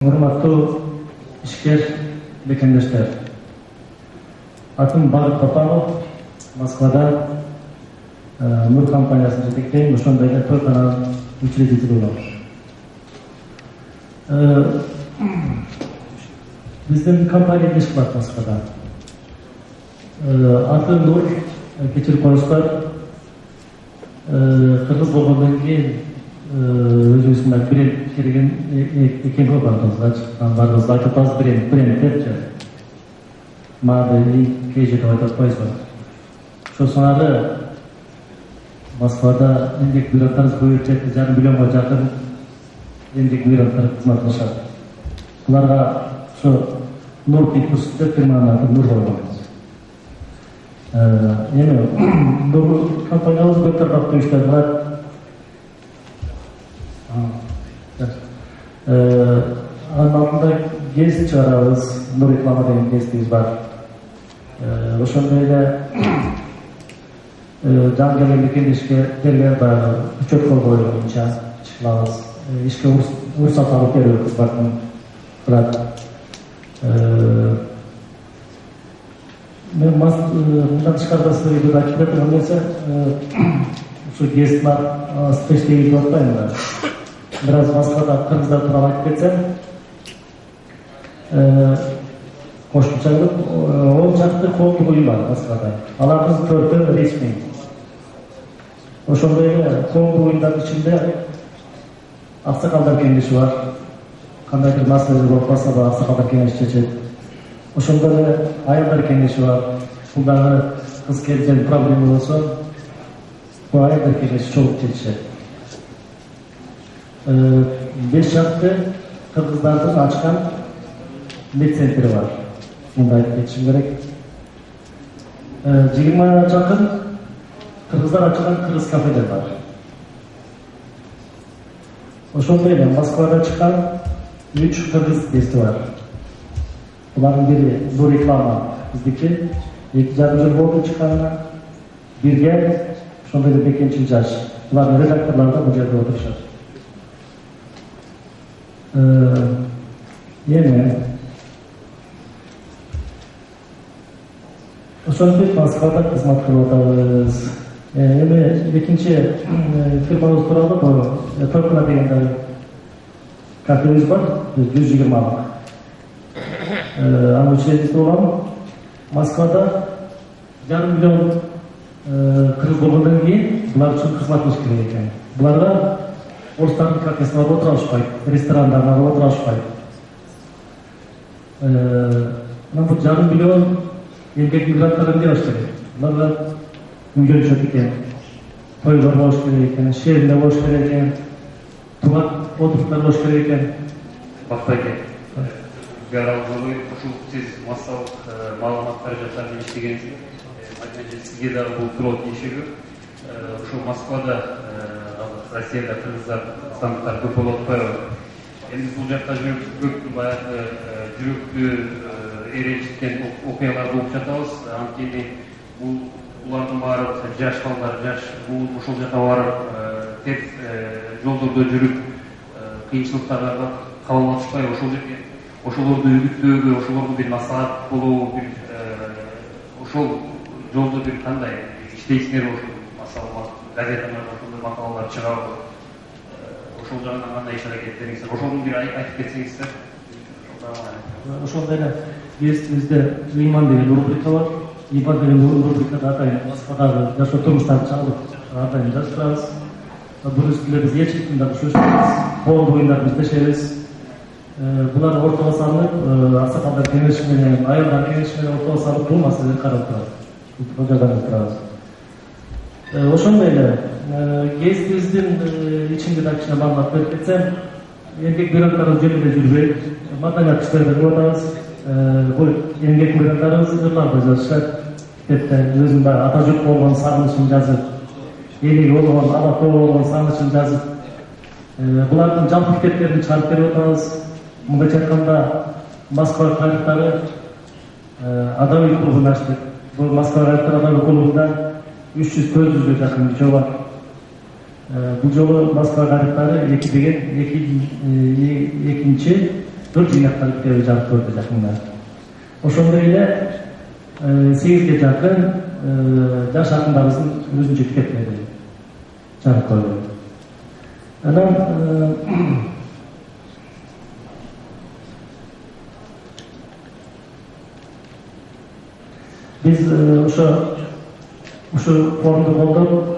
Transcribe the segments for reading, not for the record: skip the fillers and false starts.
Hurmatlı işker bekendişler. Adım Barut Papanov, Moskvada Nur kompaniyasını yetekleyim. Ошондой Tor kanal учредитель olan. Bizden bir kampanya ilişki var Moskvada. Adı Nur, keçir koyuşlar Kırgız bolgondan keyin өзүбүздүн бренд кереген экен го бардыгыбызга чыккан баарыбызга айтып атабыз бренд депчи мады кээ жерде айтып атпайбызбы ошосуңары Москвада эмгек бюрократтарыбыз көбөйүп жетти, 1,5 миллионго жакын эмгек бюрократтар кызмат кылышат. Буларга ошо Нур деп көрсөтүп фирманын аты Нур койгон. Эми Нур компаниябыз көп тараптуу иштер кылат. Анын алдында гез чыгарабыз, Нур реклама деген гезибиз бар. Ошондой эле жаңы мекендештерге баягы учет колгоо боюнча чыгабыз. Ишке уруксат алып берүү кызматын кылат. Мен мындан тышкарыда силерге айтып берген нерсе, ушу гезиттер спештеги деп атпайм да. Biraz Moskvada Kırgızlar turuna aytып кетсем, кошумча кылып 10 чакты коомдук уюм бар Москвада. Алардын 4-ü ресми. Ошондой эле коомдук уюмдардын ичинде аксакалдар кеңеши бар. Кандай бир маселе болуп калса да аксакалдар кеңеши чечет. Ошондой эле аялдар кеңеши бар. Бул дагы кыз келген проблема болсо, бул аялдар кеңеши чогулуп чечишет. 5 шакты кыргыздардын ачкан медцентри бар. Мындай айтып кетишим керек. 20 жакын кыргыздар ачкан кыргыз кафелер бар. Ошондой эле Москвада чыккан 3 кыргыз гезити бар. Булардын бири Нур реклама биздики, 2,5 жыл болду чыкканына. Бирге ошондой эле Бекенчил жаш. Булардын редакторлары да бул жерде отурушат. Эми ошентип Москвада кызмат кылып атабыз. Эми экинчи фирмабыз тууралуу Торкуна деген кафебиз бар, 120 анын учредитель болом. Москвада 1,5 миллион кыргыз болгондон кийин булар үчүн кызмат кылыш керек экен. Буларга орустардын кафесине отура алышпайт, ресторандарына отура алышпайт. Бул 1,5 миллион эмгек мигранттар эмне болуш керек? Буларга үй жөнөшөт экен, тойлор болуш керек экен, шээринде болуш керек экен, тумак отуруктар болуш керек экен. Бактайке. Гаралгы ушул сиз массалык маалымат каражаттарын иштегенсиз. Сизге дагы бул тууралуу тиешелүү. Ушул Москвада Россияда кыргыздар, стандарттар көп болуп атпайбы? Эми бул жакта көп баягы жүрөктү ээречиткен окуялар болуп жатабыз. Анткени бул улардын баары жаш балдар, жаш бул ошол жака барып тез жолдордо жүрүп кыйынчылыктарга кабыл алышпайбы? Ошол жерге ошолорду үгүттөөгө, ошолорду бир насаат болуу, бир ошол жолдо бир кандай иштейсиңер, ошол масалы газеталарда ошондой макалалар чыгабы? Ошол жагынан кандай иш аракеттериңиз бар? Ошону бир айтып кетсеңиздер. Ошондой эле гезитибизде Иман деген рубрика бар. Иман деген рубрикада атайын Москвадагы жашоо турмуштарды чагылып атайын жазып турабыз. Бул үстүндө биз эч кимдин да ушушпайбыз. Коомдук уюмдарда иштешебиз. Булар ортого салынып, аксакалдар кеңеши менен, аялдар кеңеши менен ортого салып бул маселени карап турабыз. Бул жардам турабыз. Ошондой эле гезитибиздин ичинде да кичине маалымат берип кетсем, эмгек мигранттарыбыз жерде жүрбөйт, маданият иштерде кылып атабыз. Бул эмгек мигранттарыбыз ырларда жазышат, китепте өзүнүн баягы ата журт болгон сагынычын жазып, эли болгон, ала тоо болгон сагынычын жазып, булардын жалпы китептерин чыгарып берип атабыз. Мындайча айтканда, Москва тарыхтары адабий клубун ачтык. Бул Москва тарыхтар адабий клубунда 300-400 жакын киши бар. Бул жолу Москва тарыхтары экинчи жыйнакталып келип жарык көрдү жакында. Ошондой эле 8ге жакын жаш акындарыбыздын өзүнчө китептери жарык көрдү. Анан biz ошо форумду колдоп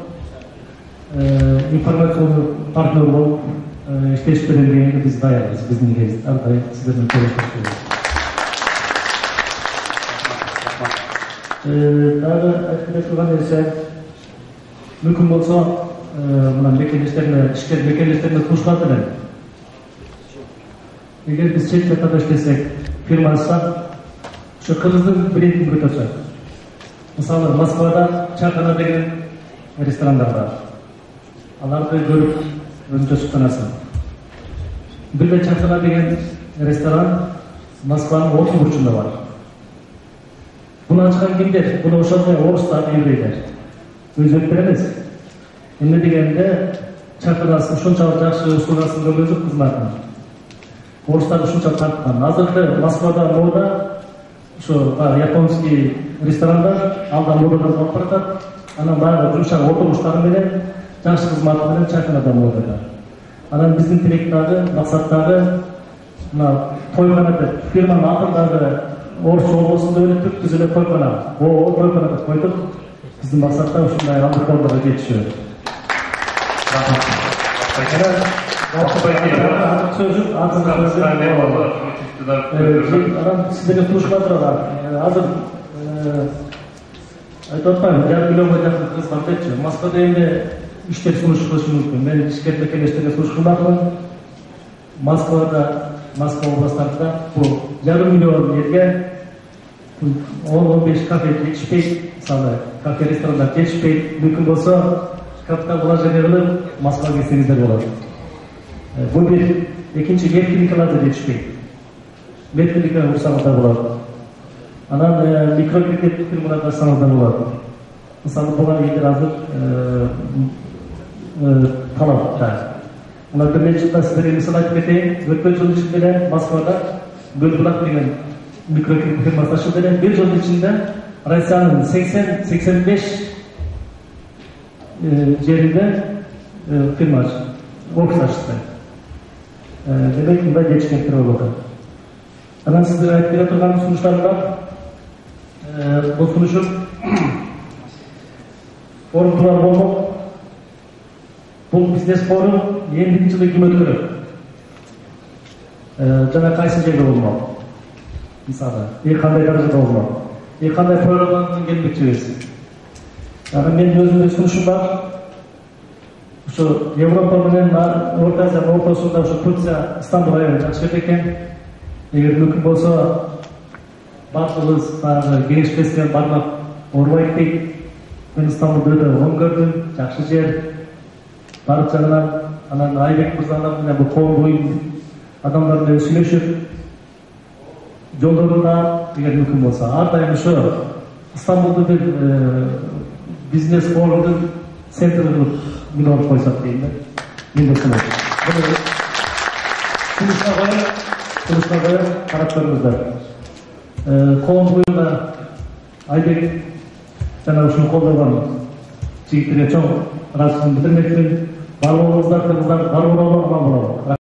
информационный партнер болуп иштештерин дегенге биз даярбыз. Биздин гезит ар дайым сиздер менен көрүшөбүз. Дагы айткыда турган нерсе, мүмкүн болсо мына мекемелештерине, ишкер мекемелештерине сунуштар менен эгер биз чет жактарда иштесек, фирма ачсак, ошо кыргыздын брендин көтөрсөк. Мисалы Москвада Чакана деген ресторандар бар. Аларды көрүп өзүнчө суктанасың. Бирде Чакана деген ресторан Москванын орто бурчунда бар. Буну ачкан кимдер? Буну ошондой орустар, еврейлер. Өзбектер эмес. Эмне дегенде Чаканасы ушунчалык жакшы услугасын көргөн жок кызматын. Орустар ушунчалык тарткан. Азыркы Москвада мода ошо японский ресторандар алда модадан алып баратат. Анан баягы жумшак отуруштары менен жакшы кызматы менен Чаканада модада. Анан биздин тилек дагы, максат дагы мына тойкана деп фирманын атын дагы орусча болбосун деп элек түз эле тойкана. Тойкана деп койдук. Биздин максат да ушундай андыктоолорго жетишүү. Сіздерге сунушка турган азыр айтып атпайбы, 1,5 миллионго жакын кыз бар депчи. Москвада эмне иштер сунуш кылышы мүмкүн. Мен ишкер мекемелештерге сунуш кылмакмын. Москва областарында бул 1,5 миллион элге 10-15 кафе жетишпейт. Мисалы, кафе ресторандар жетишпейт. Мүмкүн болсо капитал вложение кылып Москвага келсеңиздер болот. Бул бир. Экинчи медклиникаларда жетишпейт. Медклиника урсаңыздар болот. Анан микрокредит фирмаларда ачсаңыздар болот. Мисалы, булар элдер азыр талап да. Мына бир нече жылда сиздерге мисал айтып кетейин. Өткөн жыл ичинде Москвада Гөлбулак деген микрокредит фирмасы ачылды эле. Бир жыл ичинде Россиянын 80-85 жеринде фирма офис ачты. Демек, мындай жетишкендер болот. Анан сиздер айтып бере турган сунуштарым бар. Бул сунушум форум туралы болмок. Бул бизнес форум эмдики жылы ким өткөрөт? Жана кайсы жерде болмок? Мисалы, кандай даражада болмок? Кандай программаны келмекчибиз? Мен өзүмдүн сунушум бар. Ошо Европа менен Орто Азиянын ортосунда ошо Турция, Стамбул району жакшы жер экен. Эгер мүмкүн болсо бардыгыбыз баягы кеңешпестен бармак оорубайт дейт. Мен Стамбулда өтө оң көрдүм, жакшы жер. Барып жагынан анан Айбек мырзанын менен бул коом оюн адамдар менен сүйлөшүп, жолдорунда эгер мүмкүн болсо ар дайым ошо Стамбулду бир бизнес форумдун центри кылып мыйнап койсок дейм да. Мен да сунушка коюп карап көрүңүздөр. Коом буюлда Айбек жана ушуну колдогон жигиттерге чоң ыраазычылыгымды билдирмекмин. Бар болуңуздар, кыргыздар, бар бололу, аман бололу.